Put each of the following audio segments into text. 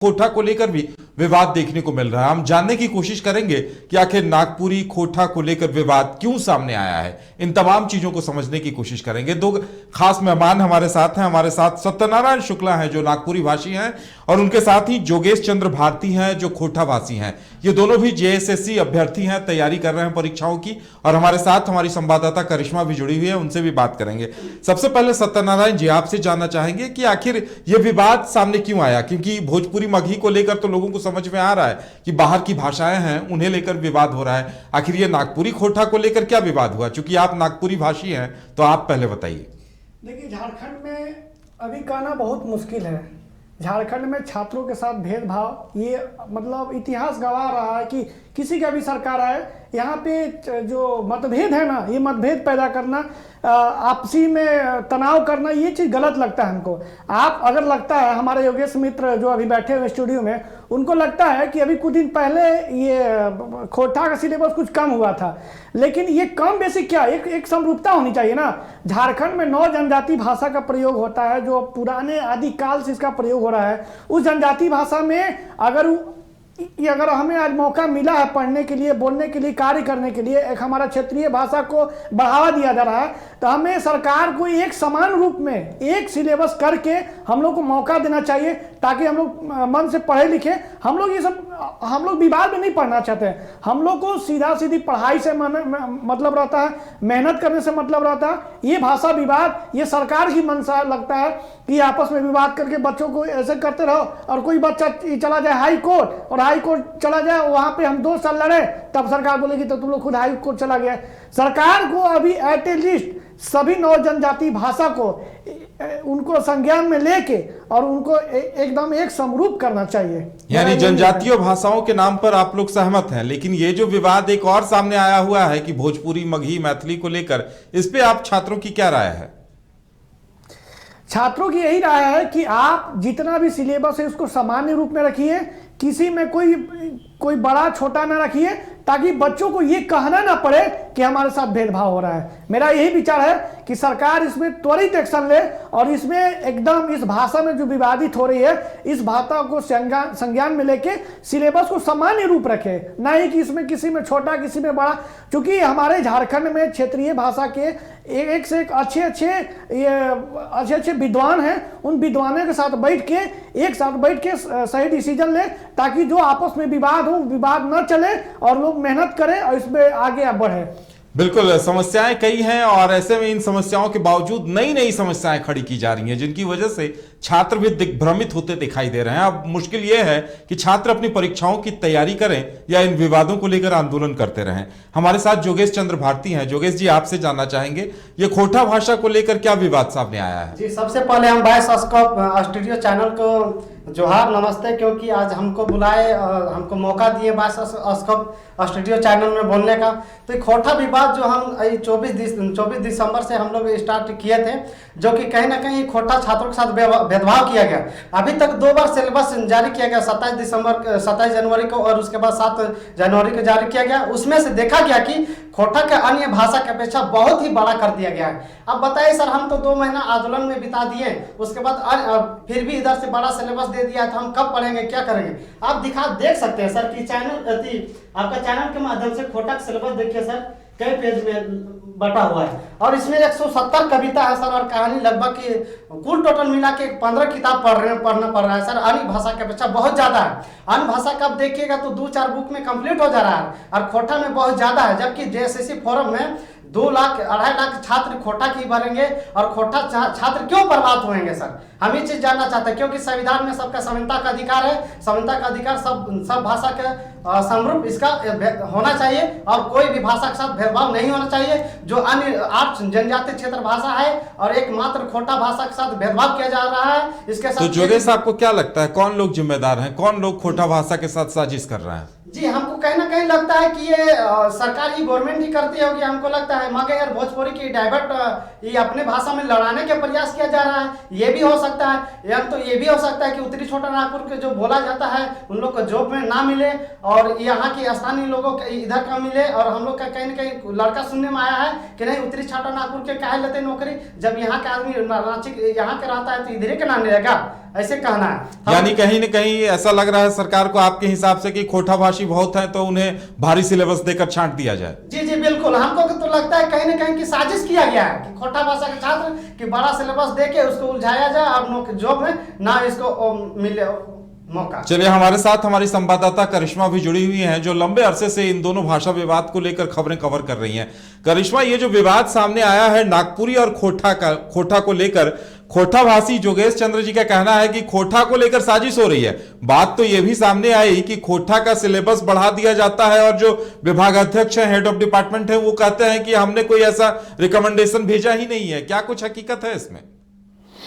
कोठा को लेकर भी विवाद देखने को मिल रहा है। हम जानने की कोशिश करेंगे कि आखिर नागपुरी कोठा को लेकर विवाद क्यों सामने आया है। इन तमाम चीजों को समझने की कोशिश करेंगे। दो खास मेहमान हमारे साथ हैं। हमारे साथ सत्यनारायण शुक्ला हैं जो नागपुरी भाषी हैं और उनके साथ ही जोगेश चंद्र भारती हैं जो कोठा भाषी हैं। ये दोनों भी जेएसएससी अभ्यर्थी हैं, तैयारी कर रहे हैं परीक्षाओं की। और हमारे साथ हमारी संवाददाता करिश्मा भी जुड़ी हुई है, उनसे भी बात करेंगे। सबसे पहले सत्यनारायण जी, आपसे जानना चाहेंगे कि आखिर ये विवाद सामने क्यों आया, क्योंकि भोजपुरी मगही को लेकर तो लोगों को समझ में आ रहा है कि बाहर की भाषाएं हैं उन्हें लेकर विवाद हो रहा है। आखिर ये नागपुरी कोठा को लेकर क्या विवाद हुआ? चूंकि आप नागपुरी भाषी हैं तो आप पहले बताइए। देखिए, झारखंड में अभी कहना बहुत मुश्किल है। झारखंड में छात्रों के साथ भेदभाव, ये मतलब इतिहास गवाह रहा है कि किसी का भी सरकार आए, यहाँ पे जो मतभेद है ना, ये मतभेद पैदा करना, आपसी में तनाव करना, ये चीज़ गलत लगता है हमको। आप अगर लगता है, हमारे योगेश मित्र जो अभी बैठे हुए स्टूडियो में, उनको लगता है कि अभी कुछ दिन पहले ये कोठा का सिलेबस कुछ कम हुआ था, लेकिन ये कम बेसिक क्या, एक समरूपता होनी चाहिए ना। झारखंड में 9 जनजाति भाषा का प्रयोग होता है, जो पुराने आदिकाल से इसका प्रयोग हो रहा है। उस जनजाति भाषा में अगर हमें आज मौका मिला है पढ़ने के लिए, बोलने के लिए, कार्य करने के लिए, एक हमारा क्षेत्रीय भाषा को बढ़ावा दिया जा रहा है, तो हमें सरकार को एक समान रूप में एक सिलेबस करके हम लोग को मौका देना चाहिए, ताकि हम लोग मन से पढ़े लिखे। हम लोग विवाद में नहीं पढ़ना चाहते हैं। हम लोग को सीधा सीधी पढ़ाई से मतलब रहता है, मेहनत करने से मतलब रहता है। ये भाषा विवाद, ये सरकार की मंशा लगता है कि आपस में विवाद करके बच्चों को ऐसे करते रहो, और कोई बच्चा चला जाए हाई कोर्ट, और हाई कोर्ट चला जाए, वहां पे हम 2 साल लड़े, तब सरकार बोलेगी तो तुम लोग खुद हाई कोर्ट चला गया। सरकार को अभी एट लीस्ट सभी 9 जनजाति भाषा को उनको संज्ञान में लेके और उनको एकदम एक समरूप करना चाहिए। यानी जनजातीय भाषाओं के नाम पर आप लोग सहमत हैं, लेकिन ये जो विवाद एक और सामने आया हुआ है कि भोजपुरी, मगही, मैथिली को लेकर, इस पे आप छात्रों की क्या राय है? छात्रों की यही राय है कि आप जितना भी सिलेबस है उसको सामान्य रूप में रखिए, किसी में कोई बड़ा छोटा ना रखिए, ताकि बच्चों को ये कहना ना पड़े कि हमारे साथ भेदभाव हो रहा है। मेरा यही विचार है कि सरकार इसमें त्वरित एक्शन ले और इसमें एकदम इस भाषा में जो विवादित हो रही है, इस भाषा को संज्ञान में लेके सिलेबस को सामान्य रूप रखे, ना ही कि इसमें किसी में छोटा किसी में बड़ा। क्योंकि हमारे झारखंड में क्षेत्रीय भाषा के एक से एक अच्छे विद्वान हैं। उन विद्वानों के साथ बैठ के सही डिसीजन ले, ताकि जो आपस में विवाद हो, विवाद न चले और लोग मेहनत करें और इसमें आगे बढ़े। बिल्कुल, समस्याएं कई हैं और ऐसे में इन समस्याओं के बावजूद नई नई समस्याएं खड़ी की जा रही हैं, जिनकी वजह से छात्र भी दिग्भ्रमित होते दिखाई दे रहे हैं। अब मुश्किल यह है कि छात्र अपनी परीक्षाओं की तैयारी करें या इन विवादों को लेकर आंदोलन करते रहें। हमारे साथ जोगेश चंद्र भारती हैं। जोगेश जी, आपसे जानना चाहेंगे ये कोठा भाषा को लेकर क्या विवाद सामने आया है? जी, सबसे पहले हम वॉइस स्कोप स्टूडियो चैनल को जोहार, नमस्ते, क्योंकि आज हमको बुलाए, हमको मौका दिए वॉइस स्कोप स्टूडियो चैनल में बोलने का। तो कोठा विवाद जो हम 24 दिसंबर से हम लोग स्टार्ट किए थे, जो कि कहीं ना कहीं कोठा छात्रों के साथ भेदभाव किया गया। अभी तक 2 बार सिलेबस जारी किया गया, 27 जनवरी को और उसके बाद 7 जनवरी को जारी किया गया। उसमें से देखा गया कि कोठा के अन्य भाषा की अपेक्षा बहुत ही बड़ा कर दिया गया है। अब बताइए सर, हम तो 2 महीना आंदोलन में बिता दिए, उसके बाद फिर भी इधर से बड़ा सिलेबस दे दिया है, तो हम कब पढ़ेंगे, क्या करेंगे? आप देख सकते हैं सर कि आपका चैनल के माध्यम से कोठा का सिलेबस देखिए सर, कई पेज में बटा हुआ है, और इसमें 170 कविता है सर, और कहानी लगभग की कुल टोटल मिला के 15 किताब पढ़ना पड़ रहा है सर। अन्य भाषा की अपेक्षा बहुत ज्यादा है। अन्य भाषा का आप देखिएगा तो 2-4 बुक में कंप्लीट हो जा रहा है, और कोठा में बहुत ज्यादा है। जबकि जेएसएससी फोरम में 2 लाख 2.5 लाख छात्र कोठा की भरेंगे, और कोठा छात्र क्यों बर्बाद होंगे सर? हम ये चीज जानना चाहते हैं, क्योंकि संविधान में सबका समानता का अधिकार है। समानता का अधिकार सब भाषा के समरूप इसका होना चाहिए, और कोई भी भाषा के साथ भेदभाव नहीं होना चाहिए। जो अन्य 8 जनजातीय क्षेत्र भाषा है और एकमात्र कोठा भाषा के साथ भेदभाव किया जा रहा है, इसके साथ। तो जोगेश, आपको क्या लगता है कौन लोग जिम्मेदार हैं, कौन लोग कोठा भाषा के साथ साजिश कर रहे हैं? जी, हमको कहीं ना कहीं लगता है कि ये सरकार ही, गवर्नमेंट ही करती होगी, हमको लगता है। मगर भोजपुरी की डाइवर्ट ये अपने भाषा में लड़ाने के प्रयास किया जा रहा है, ये भी हो सकता है। या तो ये भी हो सकता है कि उत्तरी छोटा नागपुर के जो बोला जाता है उन लोग को जॉब में ना मिले और यहाँ की स्थानीय लोगों को इधर का मिले, और हम लोग का कहीं ना कहीं लड़का सुनने में आया है कि नहीं उत्तरी छोटा नागपुर के काहे लेते नौकरी, जब यहाँ के आदमी रांची यहाँ के रहता है तो इधर के ना रहेगा, ऐसे कहना है। यानी कहीं न कहीं ऐसा लग रहा है सरकार को आपके हिसाब से कि खोटा भाषी बहुत हैं तो उन्हें भारी सिलेबस देकर छांट दिया जाए। जी जी बिल्कुल, हमको तो लगता है कहीं ना कहीं की साजिश किया गया है कि खोटा भाषा के छात्र कि बड़ा सिलेबस देके उसको उलझाया जाए और जॉब में ना इसको मिले मौका। चलिए, हमारे साथ हमारी संवाददाता करिश्मा भी जुड़ी हुई हैं जो लंबे अरसे से इन दोनों भाषा विवाद को लेकर खबरें कवर कर रही हैं। करिश्मा, ये जो विवाद सामने आया है नागपुरी और खोटा को लेकर, खोटा भाषी जोगेश चंद्र जी का कहना है कि खोटा को लेकर साजिश हो रही है। बात तो यह भी सामने आई कि खोटा का सिलेबस बढ़ा दिया जाता है और जो विभागाध्यक्ष है, हेड ऑफ डिपार्टमेंट है, वो कहते हैं कि हमने कोई ऐसा रिकमेंडेशन भेजा ही नहीं है। क्या कुछ हकीकत है इसमें?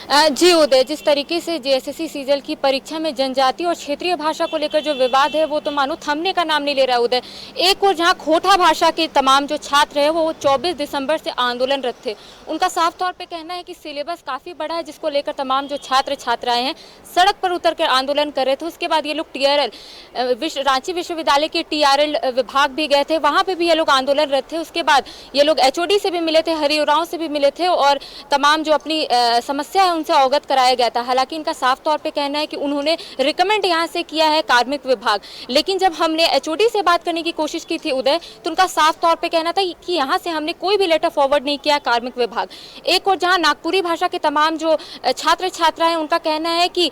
जी उदय, जिस तरीके से जेएसएससी सीजल की परीक्षा में जनजातीय और क्षेत्रीय भाषा को लेकर जो विवाद है वो तो मानो थमने का नाम नहीं ले रहा उदय। एक और जहां खोटा भाषा के तमाम जो छात्र हैं वो 24 दिसंबर से आंदोलनरत थे। उनका साफ तौर पे कहना है कि सिलेबस काफ़ी बड़ा है, जिसको लेकर तमाम जो छात्र छात्राएं हैं सड़क पर उतर कर आंदोलन कर रहे थे। उसके बाद ये लोग TRL रांची विश्वविद्यालय के TRL विभाग भी गए थे, वहाँ पर भी ये लोग आंदोलनरत थे। उसके बाद ये लोग HOD से भी मिले थे, हरि उरांव से भी मिले थे और तमाम जो अपनी समस्या उनसे अवगत कराया गया था। हालांकि इनका साफ तौर पे कहना है कि उन्होंने रिकमेंड यहाँ से किया है कार्मिक विभाग, लेकिन जब हमने HOD से बात करने की कोशिश की थी उदय, तो उनका साफ तौर पे कहना था कि यहाँ से हमने कोई भी लेटर फॉरवर्ड नहीं किया कार्मिक विभाग। एक और जहाँ नागपुरी भाषा के तमाम जो छात्र छात्रा हैं उनका कहना है कि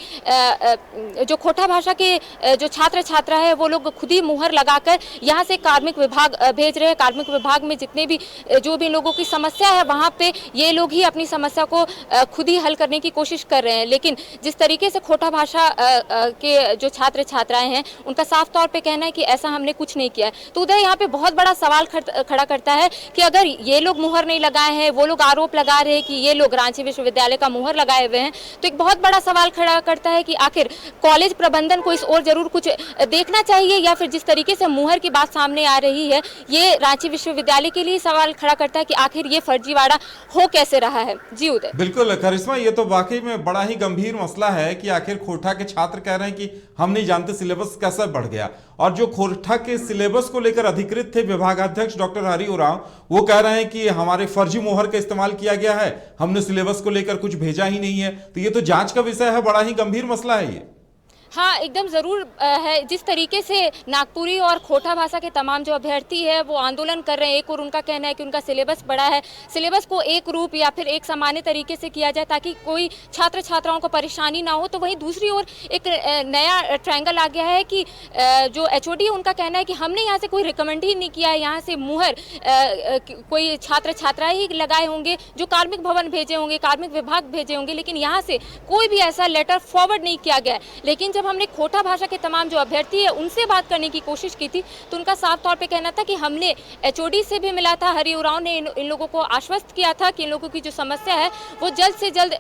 जो खोटा भाषा के जो छात्र छात्रा है वो लोग खुद ही मुहर लगाकर यहाँ से कार्मिक विभाग भेज रहे हैं। कार्मिक विभाग में जितने भी जो भी लोगों की समस्या है वहाँ पे ये लोग ही अपनी समस्या को खुद ही हल करने की कोशिश कर रहे हैं। लेकिन जिस तरीके से खोटा भाषा के जो छात्र छात्राएं हैं उनका साफ तौर पे कहना है कि ऐसा हमने कुछ नहीं किया है। तो उधर यहाँ पे बहुत बड़ा सवाल खड़ा करता है कि अगर ये लोग मुहर नहीं लगाए हैं, वो लोग आरोप लगा रहे हैं कि ये लोग रांची विश्वविद्यालय का मुहर लगाए हुए हैं, तो एक बहुत बड़ा सवाल खड़ा करता है कि आखिर कॉलेज प्रबंधन को इस ओर जरूर कुछ देखना चाहिए, या फिर जिस तरीके से मुहर की बात सामने आ रही है ये रांची विश्वविद्यालय के लिए सवाल खड़ा करता है कि आखिर ये फर्जीवाड़ा हो कैसे रहा है। जी उदय। बिल्कुल करिश्मा, ये तो वाकई में बड़ा ही गंभीर मसला है कि आखिर खोटा के छात्र कह रहे हैं कि हम नहीं जानते सिलेबस कैसे बढ़ गया, और जो खोटा के सिलेबस को लेकर अधिकृत थे विभागाध्यक्ष डॉक्टर हरि उरांव, वो कह रहे हैं कि हमारे फर्जी मोहर का इस्तेमाल किया गया है, हमने सिलेबस को लेकर कुछ भेजा ही नहीं है। तो ये तो जांच का विषय है, बड़ा ही गंभीर मसला है ये। हाँ, एकदम ज़रूर है। जिस तरीके से नागपुरी और खोटा भाषा के तमाम जो अभ्यर्थी है वो आंदोलन कर रहे हैं, एक और उनका कहना है कि उनका सिलेबस बड़ा है, सिलेबस को एक रूप या फिर एक सामान्य तरीके से किया जाए ताकि कोई छात्र छात्राओं को परेशानी ना हो। तो वहीं दूसरी ओर एक नया ट्रायंगल आ गया है कि जो HOD है उनका कहना है कि हमने यहाँ से कोई रिकमेंड ही नहीं किया है, यहाँ से मुहर कोई छात्र छात्राएँ ही लगाए होंगे, जो कार्मिक भवन भेजे होंगे, कार्मिक विभाग भेजे होंगे, लेकिन यहाँ से कोई भी ऐसा लेटर फॉरवर्ड नहीं किया गया है। लेकिन जब हमने खोटा भाषा के तमाम जो अभ्यर्थी है उनसे बात करने की कोशिश की थी तो उनका साफ तौर पे कहना था कि हमने HOD से भी मिला था, हरि उरांव ने इन लोगों को आश्वस्त किया था कि इन लोगों की जो समस्या है वो जल्द से जल्द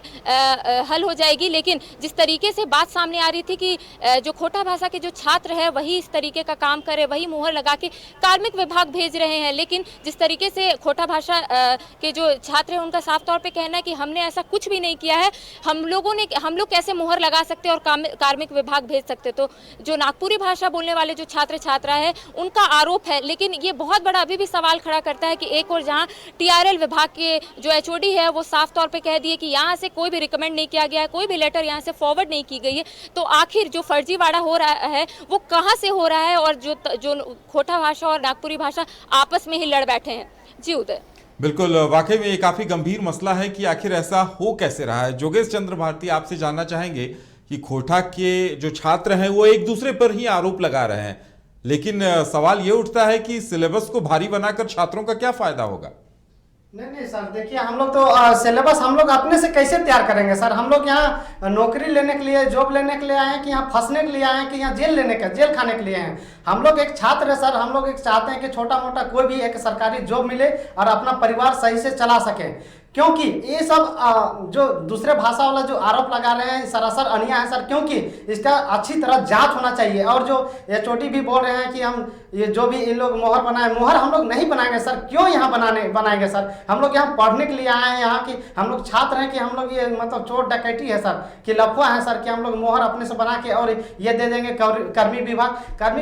हल हो जाएगी। लेकिन जिस तरीके से बात सामने आ रही थी कि जो खोटा भाषा के जो छात्र है वही इस तरीके का काम करे, वही मुहर लगा के कार्मिक विभाग भेज रहे हैं, लेकिन जिस तरीके से खोटा भाषा के जो छात्र हैं उनका साफ तौर पे कहना है कि हमने ऐसा कुछ भी नहीं किया है, हम लोग कैसे मुहर लगा सकते और कार्मिक विभाग भेज सकते। तो जो नागपुरी भाषा बोलने वाले जो छात्र छात्रा है उनका आरोप है, लेकिन ये बहुत बड़ा अभी भी सवाल खड़ा करता है कि एक और जहां TRL विभाग के जो HOD है वो साफ तौर पे कह दिए कि यहाँ से कोई भी रिकमेंड नहीं किया गया है, कोई भी लेटर यहाँ से फॉरवर्ड नहीं की गई है, तो आखिर जो फर्जीवाड़ा हो रहा है वो कहाँ से हो रहा है और जो खोटा भाषा और नागपुरी भाषा आपस में ही लड़ बैठे हैं। जी उदय। बिल्कुल, वाकई में ये काफी गंभीर मसला है कि आखिर ऐसा हो कैसे रहा है। जोगेश चंद्र भारती, आपसे जानना चाहेंगे कि खोटा के जो छात्र हैं वो एक दूसरे पर ही आरोप लगा रहे हैं, लेकिन सवाल ये उठता है कि सिलेबस को भारी बनाकर छात्रों का क्या फायदा होगा? नहीं सर, देखिए हम लोग तो सिलेबस हम लोग अपने से कैसे तैयार करेंगे सर। हम लोग यहाँ नौकरी लेने के लिए, जॉब लेने के लिए आए हैं कि यहाँ फंसने के लिए आए हैं कि यहाँ जेल खाने के लिए हैं। हम लोग एक छात्र है सर, हम लोग एक चाहते हैं कि छोटा मोटा कोई भी एक सरकारी जॉब मिले और अपना परिवार सही से चला सके। क्योंकि ये सब जो दूसरे भाषा वाला जो आरोप लगा रहे हैं सरासर अन्याय है सर, क्योंकि इसका अच्छी तरह जांच होना चाहिए। और जो एचओडी भी बोल रहे हैं कि हम ये जो भी इन लोग मोहर बनाए, मोहर हम लोग नहीं बनाएंगे सर। क्यों यहाँ बनाएंगे सर? हम लोग यहाँ पढ़ने के लिए आए हैं, यहाँ की हम लोग छात्र हैं कि हम लोग ये मतलब चोर डकैती है सर, कि लफुआ है सर, कि हम लोग मोहर अपने से बना के और ये दे देंगे कर्मी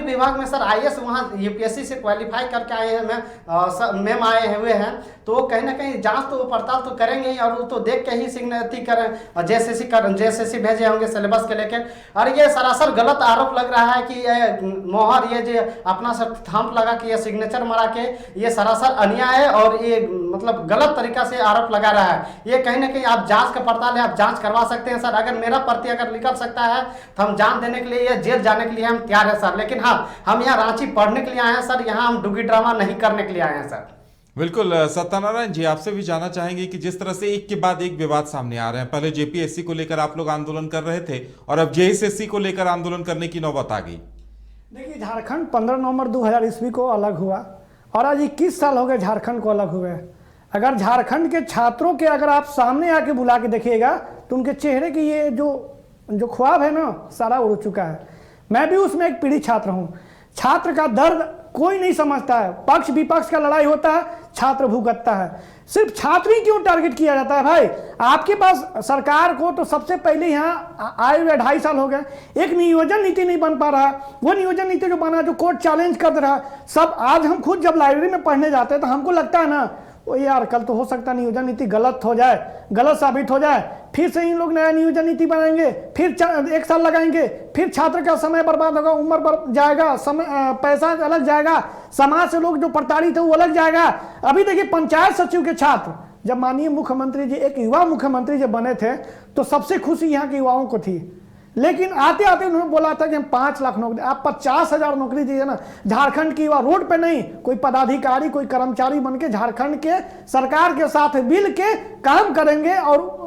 विभाग में सर IAS वहाँ UPSC से क्वालिफाई करके आए हैं मैम आए हुए हैं, तो कहीं ना कहीं जांच तो पड़ताल तो करेंगे ही, और वो तो देख के ही सिग्नेचर करें JSSC भेजे होंगे सिलेबस के लेकर। और ये सरासर गलत आरोप लग रहा है कि ये मोहर ये जो अपना सब थंब लगा के ये सिग्नेचर मरा के ये सरासर अन्याय है और ये मतलब गलत तरीका से आरोप लगा रहा है। ये कहीं ना कहीं आप जांच का पड़ताल है, आप जांच करवा सकते हैं सर। अगर मेरा प्रति अगर निकल सकता है तो हम जान देने के लिए या जेल जाने के लिए हम तैयार है सर। लेकिन हाँ, हम यहाँ रांची पढ़ने के लिए आए हैं सर, यहाँ हम डुगी ड्रामा नहीं करने के लिए आए हैं सर। बिल्कुल। सत्यनारायण जी, आपसे भी जानना चाहेंगे कि जिस तरह से एक के बाद एक विवाद सामने आ रहे हैं, पहले JPSC को लेकर आप लोग आंदोलन कर रहे थे और अब JSSC को लेकर आंदोलन करने की नौबत आ गई। देखिए, झारखंड 15 नवंबर 2000 ईस्वी को अलग हुआ और आज 21 साल हो गए झारखंड को अलग हुए। अगर झारखंड के छात्रों के अगर आप सामने आके बुला के देखिएगा तो उनके चेहरे की ये जो ख्वाब है ना, सारा उड़ चुका है। मैं भी उसमें एक पीढ़ी छात्र हूँ। छात्र का दर्द कोई नहीं समझता है, पक्ष विपक्ष का लड़ाई होता है, छात्र भुगतता है। सिर्फ छात्र ही क्यों टारगेट किया जाता है भाई? आपके पास सरकार को तो सबसे पहले यहाँ आए हुए 2.5 साल हो गए, एक नियोजन नीति नहीं बन पा रहा। वो नियोजन नीति जो बना, जो कोर्ट चैलेंज कर रहा सब, आज हम खुद जब लाइब्रेरी में पढ़ने जाते हैं तो हमको लगता है ना, वो यार कल तो हो सकता है नियोजन नीति गलत हो जाए, गलत साबित हो जाए, फिर से इन लोग नया नियोजन नीति बनाएंगे, फिर 1 साल लगाएंगे, फिर छात्र का समय बर्बाद होगा, उम्र बढ़ जाएगा, समय पैसा अलग जाएगा, समाज से लोग जो प्रताड़ित है वो अलग जाएगा। अभी देखिए, पंचायत सचिव के छात्र, जब माननीय मुख्यमंत्री जी, एक युवा मुख्यमंत्री जब बने थे तो सबसे खुशी यहाँ के युवाओं को थी, लेकिन आते आते उन्होंने बोला था कि हम 5 लाख नौकरी, आप 50,000 नौकरी दीजिए ना। झारखंड की युवा रोड पे नहीं, कोई पदाधिकारी कोई कर्मचारी बन के झारखंड के सरकार के साथ मिल के काम करेंगे और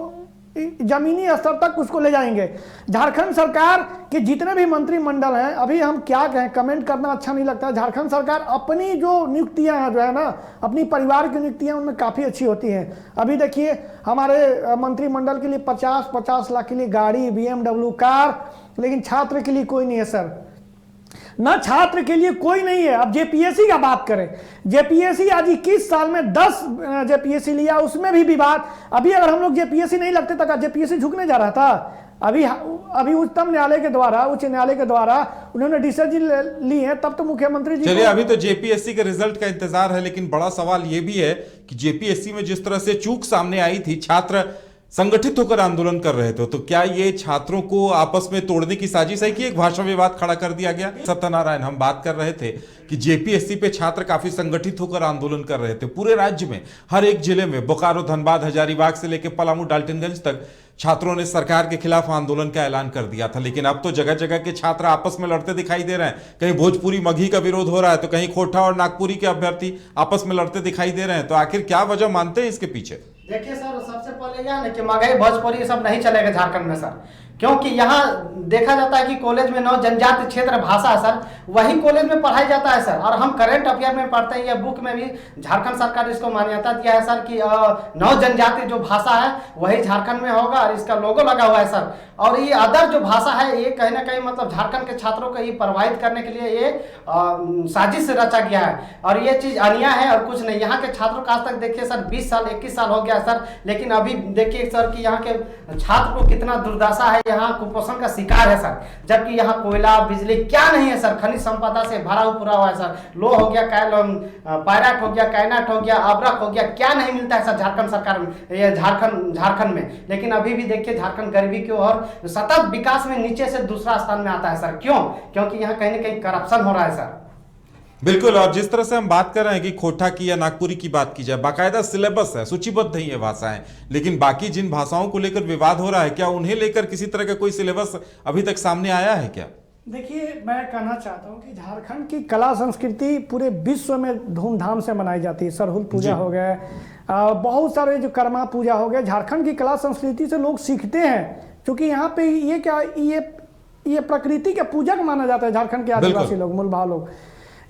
जमीनी स्तर तक उसको ले जाएंगे। झारखंड सरकार के जितने भी मंत्रिमंडल हैं, अभी हम क्या कहें, कमेंट करना अच्छा नहीं लगता। झारखंड सरकार अपनी जो नियुक्तियां हैं, जो है ना, अपनी परिवार की नियुक्तियां उनमें काफ़ी अच्छी होती हैं। अभी देखिए, हमारे मंत्रिमंडल के लिए 50 लाख के लिए गाड़ी, BMW कार, लेकिन छात्र के लिए कोई नहीं है सर, ना छात्र के लिए कोई नहीं है। अब JPSC का बात करें, JPSC आज 21 साल में 10 JPSC लिया, उसमें भी विवाद। अभी अगर हम लोग JPSC नहीं लगते तो JPSC झुकने जा रहा था। अभी उच्चतम न्यायालय के द्वारा, उच्च न्यायालय के द्वारा उन्होंने डिसीजन ली है, तब तो मुख्यमंत्री जी। चलिए, अभी तो JPSC के रिजल्ट का इंतजार है, लेकिन बड़ा सवाल यह भी है कि JPSC में जिस तरह से चूक सामने आई थी, छात्र संगठित होकर आंदोलन कर रहे थे, तो क्या ये छात्रों को आपस में तोड़ने की साजिश है कि एक भाषा विवाद खड़ा कर दिया गया? सत्यनारायण, हम बात कर रहे थे कि JPSC पे छात्र काफी संगठित होकर आंदोलन कर रहे थे। पूरे राज्य में हर एक जिले में, बोकारो, धनबाद, हजारीबाग से लेकर पलामू, डाल्टनगंज तक छात्रों ने सरकार के खिलाफ आंदोलन का ऐलान कर दिया था। लेकिन अब तो जगह जगह के छात्र आपस में लड़ते दिखाई दे रहे हैं। कहीं भोजपुरी मगही का विरोध हो रहा है, तो कहीं खोटा और नागपुरी के अभ्यर्थी आपस में लड़ते दिखाई दे रहे हैं। तो आखिर क्या वजह मानते हैं इसके पीछे? देखिए सर, सबसे पहले यह है कि मगही भोजपुरी ये सब नहीं चलेगा झारखंड में सर, क्योंकि यहाँ देखा जाता है कि कॉलेज में 9 जनजाति क्षेत्र भाषा है सर, वही कॉलेज में पढ़ाई जाता है सर। और हम करंट अफेयर में पढ़ते हैं, ये बुक में भी झारखंड सरकार इसको मान्यता दिया है सर कि 9 जनजाति जो भाषा है वही झारखंड में होगा, और इसका लोगो लगा हुआ है सर। और ये अदर जो भाषा है, ये कहीं ना कहीं मतलब झारखंड के छात्रों को ये प्रभावित करने के लिए ये साजिश से रचा गया है, और ये चीज अन्याय है और कुछ नहीं। यहाँ के छात्रों का आज तक देखिए सर 20 साल 21 साल हो गया सर, लेकिन अभी देखिए सर कि यहाँ के छात्र को कितना दुर्दशा है, यहाँ कुपोषण का शिकार है सर। जबकि यहाँ कोयला, बिजली क्या नहीं है सर, खनिज संपदा से भरा हुआ है सर। लो हो गया, पायराट हो गया, कायनाट हो गया, अब्रक हो गया, क्या नहीं मिलता है सर झारखंड सरकार में, ये झारखंड में। लेकिन अभी भी देखिए झारखंड गरीबी की ओर सतत विकास में नीचे से दूसरा स्थान में आता है सर। क्यों? क्योंकि यहाँ कहीं ना कहीं करप्शन हो रहा है सर। बिल्कुल। और जिस तरह से हम बात कर रहे हैं कि खोटा की या नागपुरी की बात की जाए, बाकायदा सिलेबस है, सूचीबद्ध है ये भाषाएं, लेकिन बाकी जिन भाषाओं को लेकर विवाद हो रहा है, क्या उन्हें लेकर किसी तरह का कोई सिलेबस अभी तक सामने आया है क्या? देखिए, मैं कहना चाहता हूँ कि झारखंड की कला संस्कृति पूरे विश्व में धूमधाम से मनाई जाती है। सरहुल पूजा हो गए, बहुत सारे जो कर्मा पूजा हो गए, झारखंड की कला संस्कृति से लोग सीखते हैं। क्योंकि यहाँ पे ये प्रकृति के पूजक माना जाता है झारखंड के आदिवासी लोग, मूल भाव लोग।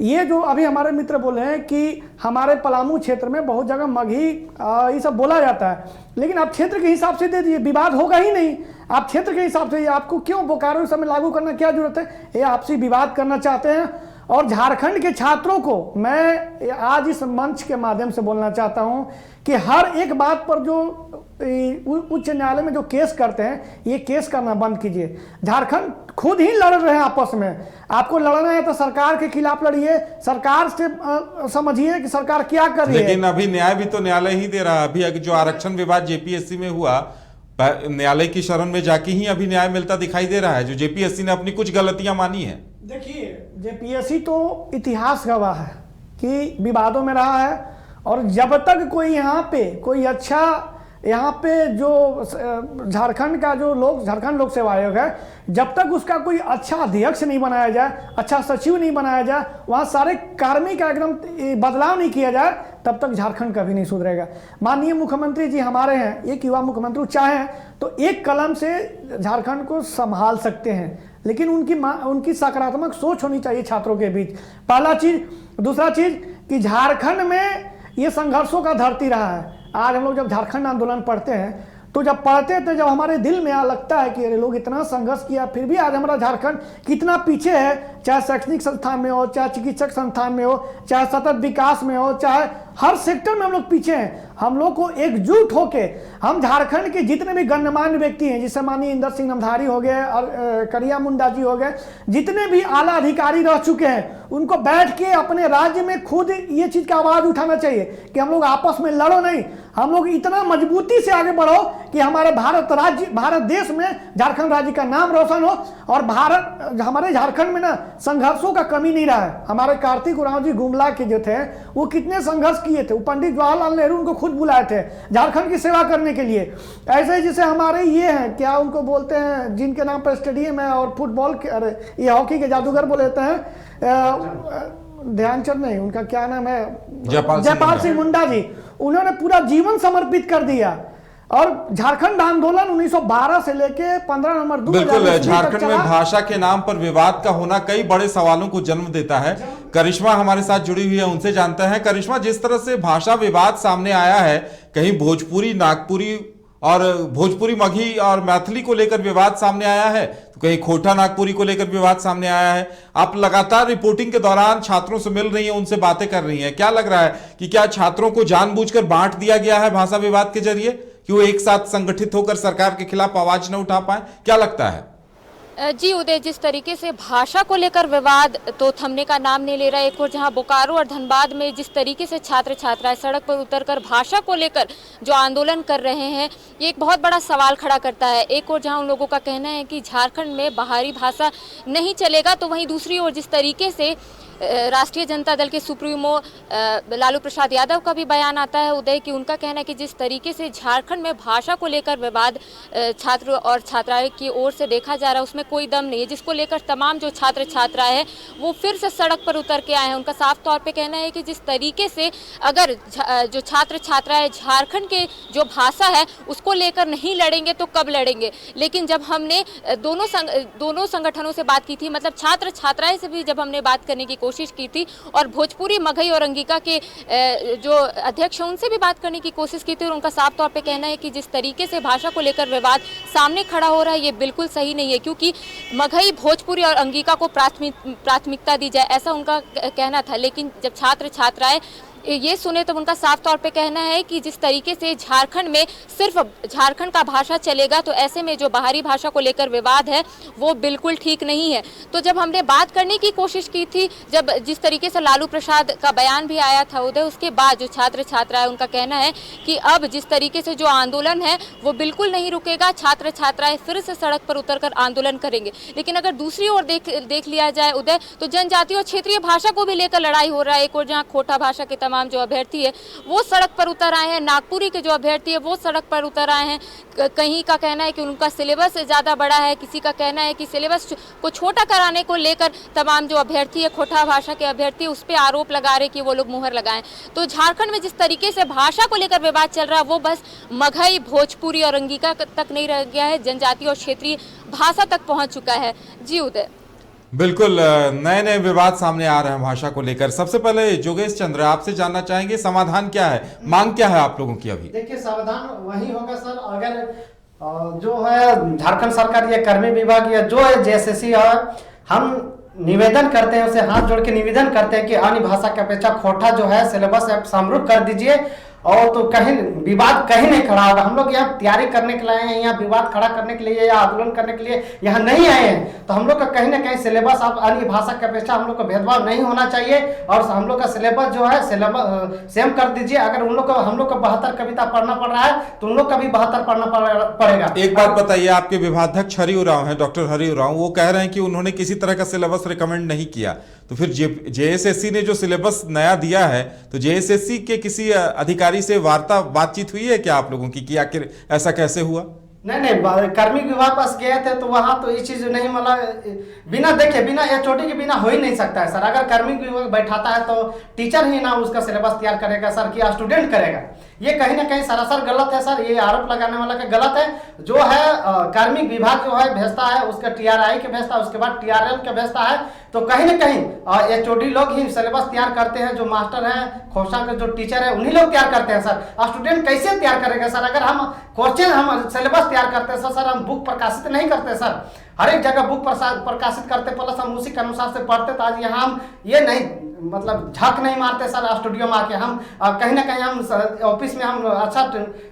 ये जो अभी हमारे मित्र बोले हैं कि हमारे पलामू क्षेत्र में बहुत जगह मगही ये सब बोला जाता है, लेकिन आप क्षेत्र के हिसाब से दे दिए, विवाद होगा ही नहीं। आप क्षेत्र के हिसाब से, आपको क्यों बोकारो समय लागू करना क्या जरूरत है? ये आपसी विवाद करना चाहते हैं। और झारखंड के छात्रों को मैं आज इस मंच के माध्यम से बोलना चाहता हूं कि हर एक बात पर जो उच्च न्यायालय में जो केस करते हैं, ये केस करना बंद कीजिए। झारखंड खुद ही लड़ रहे हैं आपस में। आपको लड़ना है तो सरकार के खिलाफ लड़िए, सरकार से समझिए कि सरकार क्या कर रही है। लेकिन अभी न्याय भी तो न्यायालय ही दे रहा है। अभी जो आरक्षण विवाद जेपीएससी में हुआ, न्यायालय की शरण में जाके ही अभी न्याय मिलता दिखाई दे रहा है, जो जेपीएससी ने अपनी कुछ गलतियां मानी है। देखिए, जेपीएससी तो इतिहास गवाह है कि विवादों में रहा है, और जब तक कोई यहाँ पे कोई अच्छा, यहाँ पे जो झारखंड का जो झारखंड लोक सेवा आयोग है, जब तक उसका कोई अच्छा अध्यक्ष नहीं बनाया जाए, अच्छा सचिव नहीं बनाया जाए, वहाँ सारे कार्मिक का एकदम बदलाव नहीं किया जाए, तब तक झारखंड कभी नहीं सुधरेगा। माननीय मुख्यमंत्री जी हमारे हैं, एक युवा मुख्यमंत्री चाहें तो एक कलम से झारखंड को संभाल सकते हैं, लेकिन उनकी सकारात्मक सोच होनी चाहिए छात्रों के बीच, पहला चीज। दूसरा चीज कि झारखंड में ये संघर्षों का धरती रहा है। आज हम लोग जब झारखंड आंदोलन पढ़ते हैं, तो जब पढ़ते थे, जब हमारे दिल में लगता है कि अरे लोग इतना संघर्ष किया, फिर भी आज हमारा झारखंड कितना पीछे है, चाहे शैक्षणिक संस्थान में हो, चाहे चिकित्सक संस्थान में हो, चाहे सतत विकास में हो, चाहे हर सेक्टर में हम लोग पीछे हैं। हम लोग को एकजुट होके, हम झारखंड के जितने भी गण्यमान्य व्यक्ति हैं, जिससे माननीय इंदर सिंह नमधारी हो गए और करिया मुंडा जी हो गए, जितने भी आला अधिकारी रह चुके हैं, उनको बैठ के अपने राज्य में खुद ये चीज का आवाज उठाना चाहिए कि हम लोग आपस में लड़ो नहीं, हम लोग इतना मजबूती से आगे बढ़ो कि हमारे भारत देश में झारखंड राज्य का नाम रोशन हो, और हमारे झारखंड में ना संघर्षों का कमी नहीं रहा है। हमारे कार्तिक उरांव जी गुमला के जो थे, वो कितने संघर्ष किए थे। वो पंडित जवाहरलाल नेहरू उनको खुद बुलाए थे झारखंड की सेवा करने के लिए। ऐसे ही जैसे हमारे ये हैं, क्या उनको बोलते हैं, जिनके नाम पर स्टेडियम है और फुटबॉल के, अरे ये हॉकी के जादूगर बोले जाते हैं, ध्यानचंद नहीं, उनका क्या नाम है, जयपाल सिंह मुंडा जी। उन्होंने पूरा जीवन समर्पित कर दिया, और झारखंड आंदोलन 1912 से लेके 15 नवंबर 2020 बिल्कुल, झारखंड में भाषा के नाम पर विवाद का होना कई बड़े सवालों को जन्म देता है। करिश्मा हमारे साथ जुड़ी हुई है, उनसे जानते हैं। करिश्मा, जिस तरह से भाषा विवाद सामने आया है, कहीं भोजपुरी नागपुरी और भोजपुरी मगही और मैथिली को लेकर विवाद सामने आया है, तो कहीं खोटा नागपुरी को लेकर विवाद सामने आया है। आप लगातार रिपोर्टिंग के दौरान छात्रों से मिल रही हैं, उनसे बातें कर रही हैं, क्या लग रहा है कि क्या छात्रों को जानबूझकर बांट दिया गया है भाषा विवाद के जरिए कि वो एक साथ संगठित होकर सरकार के खिलाफ आवाज न उठा पाए? क्या लगता है? जी उदय, जिस तरीके से भाषा को लेकर विवाद तो थमने का नाम नहीं ले रहा है। एक और जहां बोकारो और धनबाद में जिस तरीके से छात्र छात्राएं सड़क पर उतरकर भाषा को लेकर जो आंदोलन कर रहे हैं, ये एक बहुत बड़ा सवाल खड़ा करता है। एक और जहां उन लोगों का कहना है कि झारखंड में बाहरी भाषा नहीं चलेगा, तो वहीं दूसरी ओर जिस तरीके से राष्ट्रीय जनता दल के सुप्रीमो लालू प्रसाद यादव का भी बयान आता है उदय, कि उनका कहना है कि जिस तरीके से झारखंड में भाषा को लेकर विवाद छात्र और छात्राएं की ओर से देखा जा रहा है, उसमें कोई दम नहीं है, जिसको लेकर तमाम जो छात्र छात्राएं हैं वो फिर से सड़क पर उतर के आए हैं। उनका साफ तौर पे कहना है कि जिस तरीके से अगर जो छात्र छात्राएं झारखंड के जो भाषा है उसको लेकर नहीं लड़ेंगे तो कब लड़ेंगे। लेकिन जब हमने दोनों संगठनों से बात की थी, मतलब छात्र छात्राएं से भी जब हमने बात करने की कोशिश की थी, और भोजपुरी मगही और अंगिका के जो अध्यक्ष हैं उनसे भी बात करने की कोशिश की थी, और उनका साफ तौर पे कहना है कि जिस तरीके से भाषा को लेकर विवाद सामने खड़ा हो रहा है ये बिल्कुल सही नहीं है, क्योंकि मगही, भोजपुरी और अंगिका को प्राथमिकता दी जाए, ऐसा उनका कहना था। लेकिन जब छात्र छात्राएं ये सुने तो उनका साफ तौर पे कहना है कि जिस तरीके से झारखंड में सिर्फ झारखंड का भाषा चलेगा, तो ऐसे में जो बाहरी भाषा को लेकर विवाद है वो बिल्कुल ठीक नहीं है। तो जब हमने बात करने की कोशिश की थी, जब जिस तरीके से लालू प्रसाद का बयान भी आया था उदय, उसके बाद जो छात्र छात्राएं उनका कहना है कि अब जिस तरीके से जो आंदोलन है वो बिल्कुल नहीं रुकेगा, छात्र छात्राएं फिर से सड़क पर उतरकर आंदोलन करेंगे। लेकिन अगर दूसरी ओर देख लिया जाए उदय, तो जनजातीय और क्षेत्रीय भाषा को भी लेकर लड़ाई हो रहा है। एक और जहाँ खोटा भाषा के तमाम जो अभ्यर्थी है वो सड़क पर उतर आए हैं, नागपुरी के जो अभ्यर्थी है वो सड़क पर उतर आए हैं। कहीं का कहना है कि उनका सिलेबस ज़्यादा बड़ा है, किसी का कहना है कि सिलेबस को छोटा कराने को लेकर तमाम जो अभ्यर्थी है खोटा भाषा के अभ्यर्थी उस पर आरोप लगा रहे कि वो लोग मुहर लगाएं। तो झारखंड में जिस तरीके से भाषा को लेकर विवाद चल रहा है वो बस मगही, भोजपुरी और अंगिका तक नहीं रह गया है, जनजातीय और क्षेत्रीय भाषा तक पहुँच चुका है। जी उदय। बिल्कुल नए नए विवाद सामने आ रहे हैं भाषा को लेकर। सबसे पहले योगेश चंद्र, आपसे जानना चाहेंगे समाधान क्या है, मांग क्या है आप लोगों की अभी? देखिए, समाधान वही होगा सर, अगर जो है झारखंड सरकार या कर्मी विभाग या जो है जेएसएससी है, हम निवेदन करते हैं, उसे हाथ जोड़ के निवेदन करते हैं कि अन्य भाषा की अपेक्षा खोटा जो है सिलेबस समरूप कर दीजिए, और तो कहीं विवाद कहीं नहीं खड़ा होगा। हम लोग यहाँ तैयारी करने के लिए आए हैं, यहाँ विवाद खड़ा करने के लिए या आंदोलन करने के लिए यहाँ नहीं आए हैं। तो हम लोग का कहीं ना कहीं सिलेबस आप अन्य भाषा की अपेक्षा हम लोग का भेदभाव नहीं होना चाहिए, और हम लोग का सिलेबस जो है सिलेबस सेम कर दीजिए। अगर उन लोग को हम लोग को 72 कविता पढ़ना पड़ रहा है तो उन लोग का भी 72 पढ़ना पड़ेगा। एक बात बताइए, आपके विभागाध्यक्ष हरि उरांव हैं, डॉक्टर हरि उरांव, वो कह रहे हैं कि उन्होंने किसी तरह का सिलेबस रिकमेंड नहीं किया, तो फिर जेएसएससी ने जो सिलेबस नया दिया है, तो जेएसएससी के किसी अधिकारी से बातचीत हुई है क्या आप लोगों की कि आखिर ऐसा कैसे हुआ? नहीं, कर्मी विभाग पास गए थे तो वहां तो ये चीज नहीं, मतलब बिना देखे, बिना एचओडी के बिना हो ही नहीं सकता है सर। अगर कर्मी विभाग बैठाता है तो टीचर ही ना उसका सिलेबस तैयार करेगा सर, कि स्टूडेंट करेगा। ये कहीं ना कहीं सरासर गलत है सर, ये आरोप लगाने वाला का गलत है। जो है कार्मिक विभाग जो है भेजता है, उसका टीआरआई के भेजता है, उसके बाद टीआरएल के भेजता है, तो कहीं ना कहीं एचओडी लोग ही सिलेबस तैयार करते हैं। जो मास्टर हैं, खोसा के जो टीचर है, उन्हीं लोग तैयार करते हैं सर। स्टूडेंट कैसे तैयार करेगा सर? अगर हम क्वेश्चन हम सिलेबस तैयार करते हैं सर, हम बुक प्रकाशित नहीं करते सर, हर एक जगह बुक प्रकाशित करते, प्लस हम उसी के अनुसार से पढ़ते। तो आज यहाँ हम ये नहीं, मतलब झक नहीं मारते सर स्टूडियो में आके। हम कहीं ना कहीं हम ऑफिस में हम अच्छा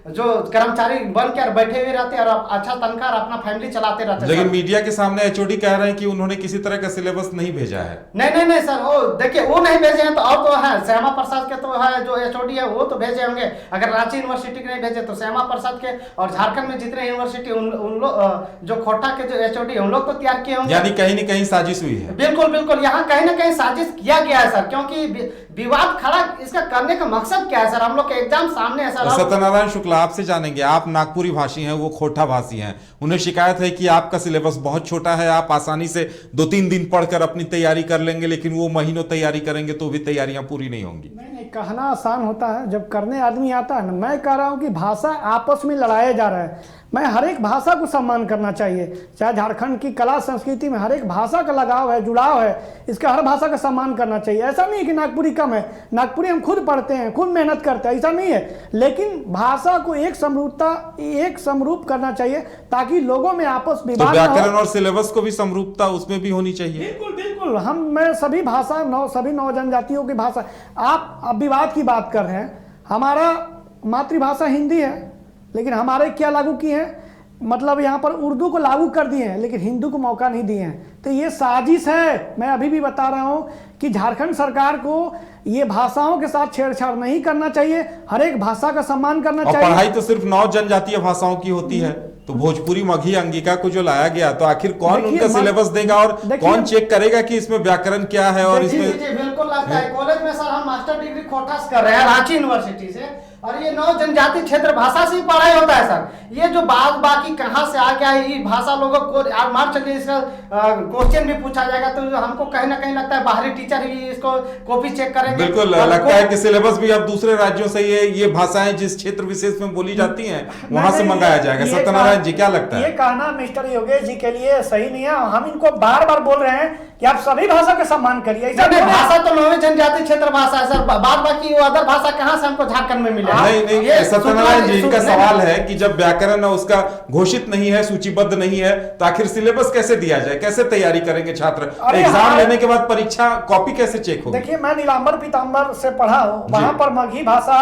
जो कर्मचारी बन कर बैठे हुए रहते हैं और अच्छा तनख्वाह अपना फैमिली चलाते रहते हैं। लेकिन मीडिया के सामने एचओडी कह रहे हैं कि उन्होंने किसी तरह का सिलेबस नहीं भेजा है। नहीं सर, वो देखिए, वो नहीं भेजे हैं तो और तो है श्यामा प्रसाद के तो है जो एचओडी है, वो तो भेजे होंगे। अगर रांची यूनिवर्सिटी के नहीं भेजे तो श्यामा प्रसाद के, और झारखंड में जितने यूनिवर्सिटी उन लोग जो खोटा के जो एचओडी उन लोग तो तैयार किए होंगे। यानी कहीं न कहीं साजिश हुई है। बिल्कुल, यहाँ कहीं ना कहीं साजिश किया गया है सर, क्योंकि विवाद खड़ा इसका करने का मकसद क्या है सर? हम लोग के एग्जाम सामने है सर। सत्यनारायण शुक्ला, आपसे जानेंगे, आप नागपुरी भाषी हैं, वो खोटा भाषी हैं, उन्हें शिकायत है कि आपका सिलेबस बहुत छोटा है, आप आसानी से 2-3 दिन पढ़कर अपनी तैयारी कर लेंगे, लेकिन वो महीनों तैयारी करेंगे तो भी तैयारियां पूरी नहीं होंगी। नहीं, कहना आसान होता है, जब करने आदमी आता है ना। मैं कह रहा हूं कि भाषा आपस में लड़ाया जा रहा है। मैं हर एक भाषा को सम्मान करना चाहिए, चाहे झारखंड की कला संस्कृति में हर एक भाषा का लगाव है, जुड़ाव है, इसका हर भाषा का सम्मान करना चाहिए। ऐसा नहीं कि नागपुरी कम है, नागपुरी हम खुद पढ़ते हैं, खुद मेहनत करते हैं, ऐसा नहीं है। लेकिन भाषा को एक समरूप करना चाहिए ताकि लोगों में आपस विवाद तो व्याकरण और सिलेबस को भी समरूपता उसमें भी होनी चाहिए। बिल्कुल, मैं सभी भाषा सभी 9 जनजातियों की भाषा, आप विवाद की बात कर रहे हैं। हमारा मातृभाषा हिंदी है, लेकिन हमारे क्या लागू किए हैं, मतलब यहाँ पर उर्दू को लागू कर दिए हैं, लेकिन हिंदू को मौका नहीं दिए हैं। तो ये साजिश है। मैं अभी भी बता रहा हूँ कि झारखंड सरकार को ये भाषाओं के साथ छेड़छाड़ नहीं करना चाहिए, हर एक भाषा का सम्मान करना चाहिए। पढ़ाई तो सिर्फ 9 जनजातीय भाषाओं की होती है, तो भोजपुरी, मगही, अंगिका को जो लाया गया, तो आखिर कौन उनका सिलेबस देगा और कौन चेक करेगा कि इसमें व्याकरण क्या है? और इसमें बिल्कुल लगता है। कॉलेज में सर हम मास्टर डिग्री खोटा से कर रहे हैं रांची यूनिवर्सिटी से, और ये 9 जनजाति क्षेत्र भाषा से ही पढ़ाई होता है सर। ये जो बाकी कहाँ से आ गया है, ये भाषा लोगों को मार चलिए, इसका क्वेश्चन भी पूछा जाएगा तो हमको कहीं ना कहीं लगता है बाहरी टीचर ही इसको कॉपी चेक करेंगे। बिल्कुल लगता है कि सिलेबस भी अब दूसरे राज्यों से ये भाषाएं जिस क्षेत्र विशेष में बोली जाती हैं वहां से मंगाया जाएगा। सत्यनारायण जी, क्या लगता है? ये कहना मिस्टर योगेश जी के लिए सही नहीं है। हम इनको बार बार बोल रहे हैं कि आप सभी भाषा का सम्मान करिए। भाषा तो 9 जनजाति क्षेत्र भाषा है सर, बाद बाकी वो अदर भाषा कहाँ से हमको झारखंड में मिले? नहीं, सत्यनारायण जी, इनका सवाल है कि जब व्याकरण उसका घोषित नहीं है, सूचीबद्ध नहीं है, तो आखिर सिलेबस कैसे दिया जाए, कैसे तैयारी करेंगे छात्र? एग्जाम लेने के बाद परीक्षा कॉपी कैसे चेक होगी? देखिए, मैं नीलांबर पीतांबर से पढ़ा हूँ, वहां पर मगही भाषा,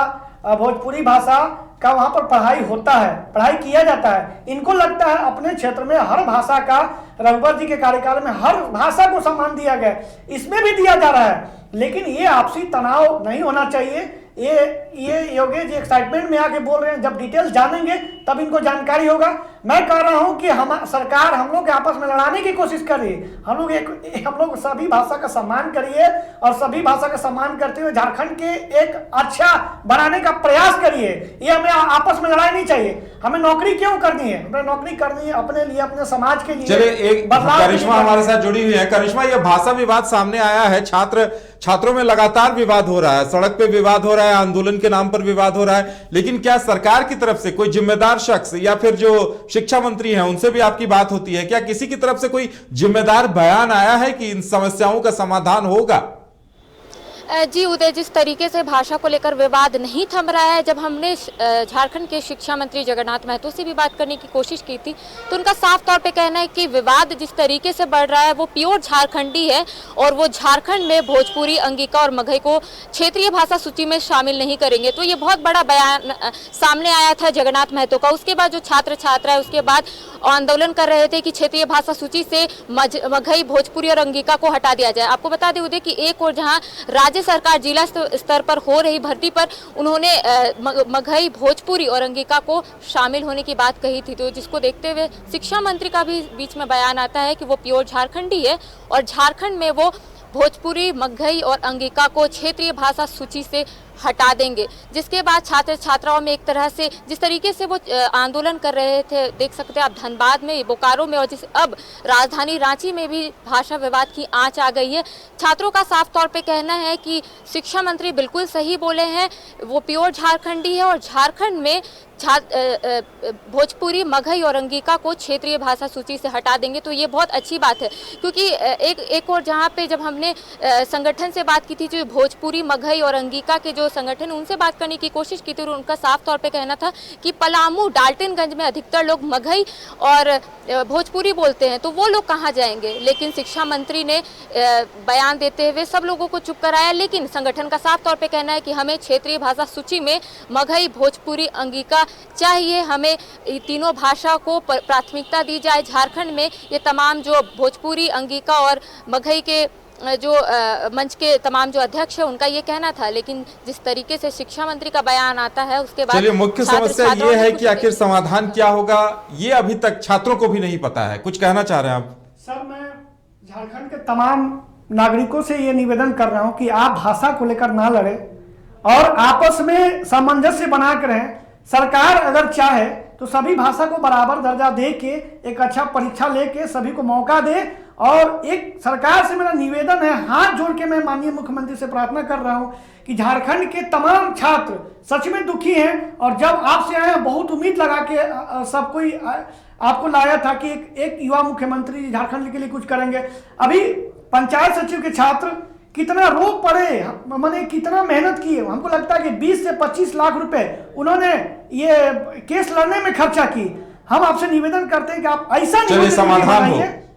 भोजपुरी भाषा का वहां पर पढ़ाई होता है, पढ़ाई किया जाता है। इनको लगता है अपने क्षेत्र में हर भाषा का, रघुवर जी के कार्यकाल में हर भाषा को सम्मान दिया गया, इसमें भी दिया जा रहा है। लेकिन ये आपसी तनाव नहीं होना चाहिए। ये योगेश जी एक्साइटमेंट में आके बोल रहे हैं, जब डिटेल्स जानेंगे तब इनको जानकारी होगा। मैं कह रहा हूं कि सरकार हम लोग के आपस में लड़ाने की कोशिश कर रही है। हम लोग सभी भाषा का सम्मान करिए, और सभी भाषा का सम्मान करते हुए झारखंड के एक अच्छा बनाने का प्रयास करिए। ये हमें आपस में लड़ाई नहीं चाहिए। हमें नौकरी क्यों करनी है? हमें नौकरी करनी है अपने लिए, अपने समाज के लिए। चलिए, एक करिश्मा हमारे साथ जुड़ी हुई है। करिश्मा, यह भाषा विवाद सामने आया है, छात्र छात्रों में लगातार विवाद हो रहा है, सड़क पे विवाद हो रहा है, आंदोलन के नाम पर विवाद हो रहा है, लेकिन क्या सरकार की तरफ से कोई जिम्मेदार शख्स या फिर जो शिक्षा मंत्री हैं उनसे भी आपकी बात होती है? क्या किसी की तरफ से कोई जिम्मेदार बयान आया है कि इन समस्याओं का समाधान होगा? जी उदय, जिस तरीके से भाषा को लेकर विवाद नहीं थम रहा है, जब हमने झारखंड के शिक्षा मंत्री जगन्नाथ महतो से भी बात करने की कोशिश की थी तो उनका साफ तौर पे कहना है कि विवाद जिस तरीके से बढ़ रहा है वो प्योर झारखंडी है और वो झारखंड में भोजपुरी, अंगिका और मगही को क्षेत्रीय भाषा सूची में शामिल नहीं करेंगे। तो ये बहुत बड़ा बयान सामने आया था जगन्नाथ महतो का। उसके बाद जो छात्र छात्रा है उसके बाद आंदोलन कर रहे थे कि क्षेत्रीय भाषा सूची से मगही, भोजपुरी और अंगिका को हटा दिया जाए। आपको बता दें उदय कि एक और जहां राज्य सरकार जिला स्तर पर हो रही भर्ती पर उन्होंने मगही, भोजपुरी और अंगिका को शामिल होने की बात कही थी, तो जिसको देखते हुए शिक्षा मंत्री का भी बीच में बयान आता है कि वो प्योर झारखंडी है और झारखंड में वो भोजपुरी, मगही और अंगिका को क्षेत्रीय भाषा सूची से हटा देंगे। जिसके बाद छात्र छात्राओं में एक तरह से जिस तरीके से वो आंदोलन कर रहे थे, देख सकते हैं आप धनबाद में, बोकारो में और अब राजधानी रांची में भी भाषा विवाद की आंच आ गई है। छात्रों का साफ तौर पे कहना है कि शिक्षा मंत्री बिल्कुल सही बोले हैं, वो प्योर झारखंडी है और झारखंड में भोजपुरी, मगही और अंगिका को क्षेत्रीय भाषा सूची से हटा देंगे। तो ये बहुत अच्छी बात है, क्योंकि एक और जहाँ पे जब हमने संगठन से बात की थी, जो भोजपुरी, मगही और अंगिका के जो संगठन, उनसे बात करने की कोशिश की थी और उनका साफ तौर पे कहना था कि पलामू, डाल्टनगंज में अधिकतर लोग मगही और भोजपुरी बोलते हैं, तो वो लोग कहाँ जाएंगे। लेकिन शिक्षा मंत्री ने बयान देते हुए सब लोगों को चुप कराया, लेकिन संगठन का साफ तौर पे कहना है कि हमें क्षेत्रीय भाषा सूची में मगही, भोजपुरी, अंगिका चाहिए, हमें तीनों भाषा को प्राथमिकता दी जाए। झारखंड में ये तमाम जो भोजपुरी, अंगिका और मगही के जो मंच के तमाम जो अध्यक्ष है उनका ये कहना था, लेकिन जिस तरीके से शिक्षा मंत्री का बयान आता है उसके बाद चलिए, मुख्य समस्या ये है कि आखिर समाधान क्या होगा ये अभी तक छात्रों को भी नहीं पता है। कुछ कहना चाह रहे हैं आप? सर, मैं झारखंड के तमाम नागरिकों से ये निवेदन कर रहा हूँ कि आप भाषा को लेकर ना लड़े और आपस में सामंजस्य बना कर रहें। सरकार अगर चाहे तो सभी भाषा को बराबर दर्जा दे के एक अच्छा परीक्षा लेके सभी को मौका दे। और एक सरकार से मेरा निवेदन है, हाथ जोड़ के मैं माननीय मुख्यमंत्री से प्रार्थना कर रहा हूं कि झारखंड के तमाम छात्र सच में दुखी हैं और जब आपसे आए बहुत उम्मीद लगा के सब कोई आपको लाया था कि एक युवा मुख्यमंत्री झारखंड के लिए कुछ करेंगे। अभी पंचायत सचिव के छात्र कितना रो पड़े, मैंने कितना मेहनत की, हमको लगता है कि 20 से 25 लाख रुपए उन्होंने ये केस लड़ने में खर्चा की। हम आपसे निवेदन करते हैं कि आप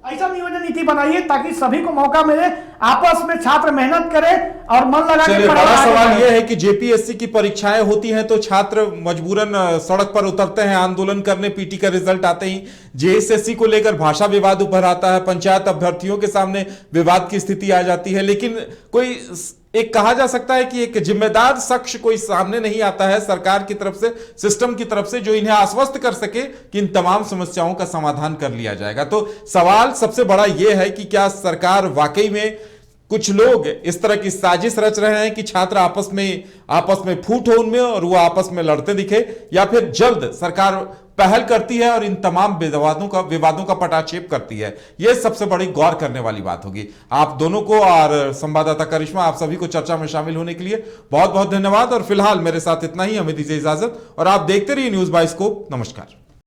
ऐसा नियोजन नीति बनाइए ताकि सभी को मौका मिले, आपस में छात्र मेहनत करें और मन लगा के। बड़ा सवाल यह है कि जेपीएससी की परीक्षाएं होती हैं तो छात्र मजबूरन सड़क पर उतरते हैं आंदोलन करने। पीटी का रिजल्ट आते ही जेएसएससी को लेकर भाषा विवाद उभर आता है, पंचायत अभ्यर्थियों के सामने विवाद की स्थिति आ जाती है, लेकिन कोई एक कहा जा सकता है कि एक जिम्मेदार शख्स कोई सामने नहीं आता है सरकार की तरफ से, सिस्टम की तरफ से, जो इन्हें आश्वस्त कर सके कि इन तमाम समस्याओं का समाधान कर लिया जाएगा। तो सवाल सबसे बड़ा यह है कि क्या सरकार वाकई में, कुछ लोग इस तरह की साजिश रच रहे हैं कि छात्र आपस में फूट हो उनमें और वो आपस में लड़ते दिखे, या फिर जल्द सरकार पहल करती है और इन तमाम विवादों का पटाक्षेप करती है। यह सबसे बड़ी गौर करने वाली बात होगी। आप दोनों को और संवाददाता करिश्मा, आप सभी को चर्चा में शामिल होने के लिए बहुत बहुत धन्यवाद। और फिलहाल मेरे साथ इतना ही, हमें दीजिए इजाजत और आप देखते रहिए न्यूज़ बाइस्कोप। नमस्कार।